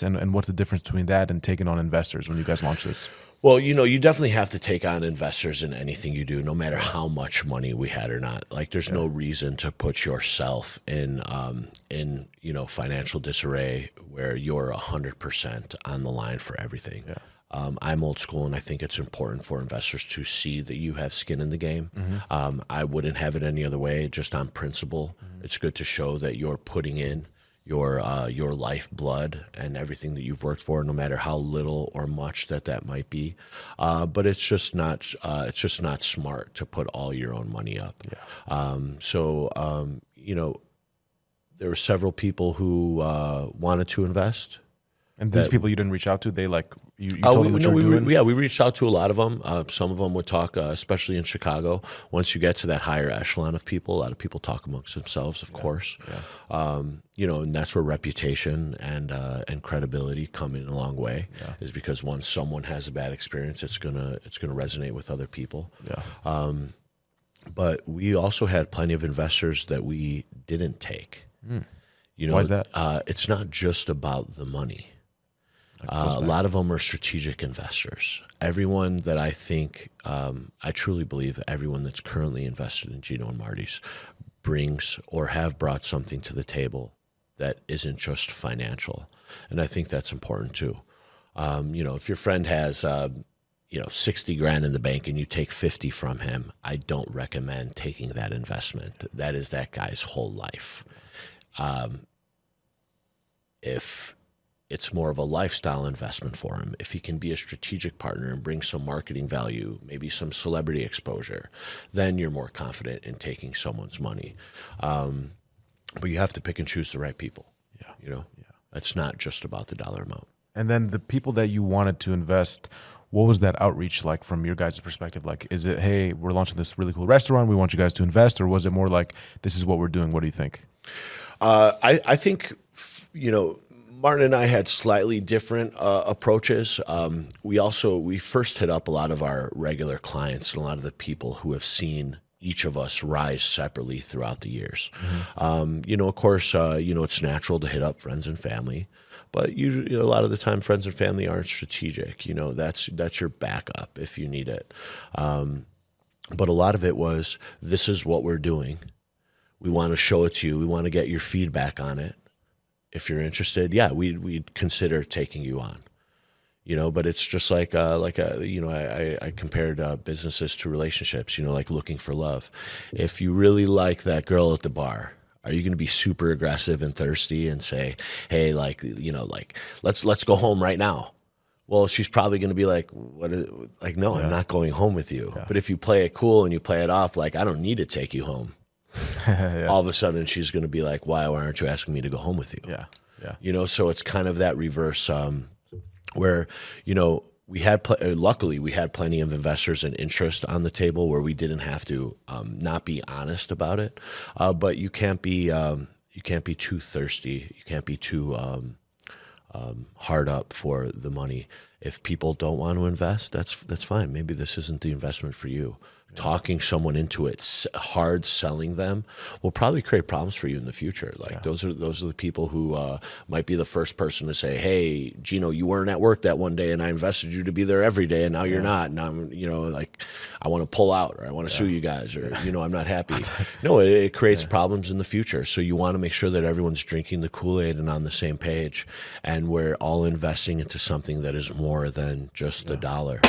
And what's the difference between that and taking on investors when you guys launch this? Well, you definitely have to take on investors in anything you do, no matter how much money we had or not. Like, there's no reason to put yourself in financial disarray where you're 100% on the line for everything. Yeah. I'm old school, and I think it's important for investors to see that you have skin in the game. I wouldn't have it any other way, just on principle. It's good to show that you're putting in your lifeblood and everything that you've worked for, no matter how little or much that might be. But it's just not smart to put all your own money up. Yeah. There were several people who wanted to invest. And these people you didn't reach out to, they you told them what you were doing? We reached out to a lot of them. Some of them would talk, especially in Chicago. Once you get to that higher echelon of people, a lot of people talk amongst themselves, of course. Yeah. And that's where reputation and credibility come in a long way. Yeah. Is because once someone has a bad experience, it's gonna resonate with other people. Yeah. But we also had plenty of investors that we didn't take. Why is that? It's not just about the money. A lot of them are strategic investors. Everyone that I think, I truly believe everyone that's currently invested in Gino and Marty's brings or have brought something to the table that isn't just financial. And I think that's important too. If your friend has, 60 grand in the bank and you take 50 from him, I don't recommend taking that investment. That is that guy's whole life. If it's more of a lifestyle investment for him, if he can be a strategic partner and bring some marketing value, maybe some celebrity exposure, then you're more confident in taking someone's money. But you have to pick and choose the right people. Yeah. It's not just about the dollar amount. And then the people that you wanted to invest, what was that outreach like from your guys' perspective? Like, is it, hey, we're launching this really cool restaurant, we want you guys to invest? Or was it more like, this is what we're doing, what do you think? I think, Martin and I had slightly different approaches. We first hit up a lot of our regular clients and a lot of the people who have seen each of us rise separately throughout the years. Of course, it's natural to hit up friends and family, but a lot of the time friends and family aren't strategic. That's your backup if you need it. But a lot of it was, this is what we're doing. We want to show it to you. We want to get your feedback on it. If you're interested, we'd consider taking you on. But it's just I compared businesses to relationships, like looking for love. If you really like that girl at the bar, are you going to be super aggressive and thirsty and say, hey, let's go home right now? Well, she's probably going to be like, no, I'm not going home with you. Yeah. But if you play it cool and you play it off, I don't need to take you home. All of a sudden she's going to be like, why aren't you asking me to go home with you? Yeah. So it's kind of that reverse, where, luckily we had plenty of investors and interest on the table where we didn't have to, not be honest about it. But you can't be too thirsty. You can't be too, hard up for the money. If people don't want to invest, that's fine. Maybe this isn't the investment for you. Talking someone into it, hard selling them, will probably create problems for you in the future. Those are the people who might be the first person to say, "Hey, Gino, you weren't at work that one day, and I invested you to be there every day, and now you're not. And I'm, I want to pull out, or I want to sue you guys, or I'm not happy." No, it creates problems in the future. So you want to make sure that everyone's drinking the Kool-Aid and on the same page, and we're all investing into something that is more than just the dollar.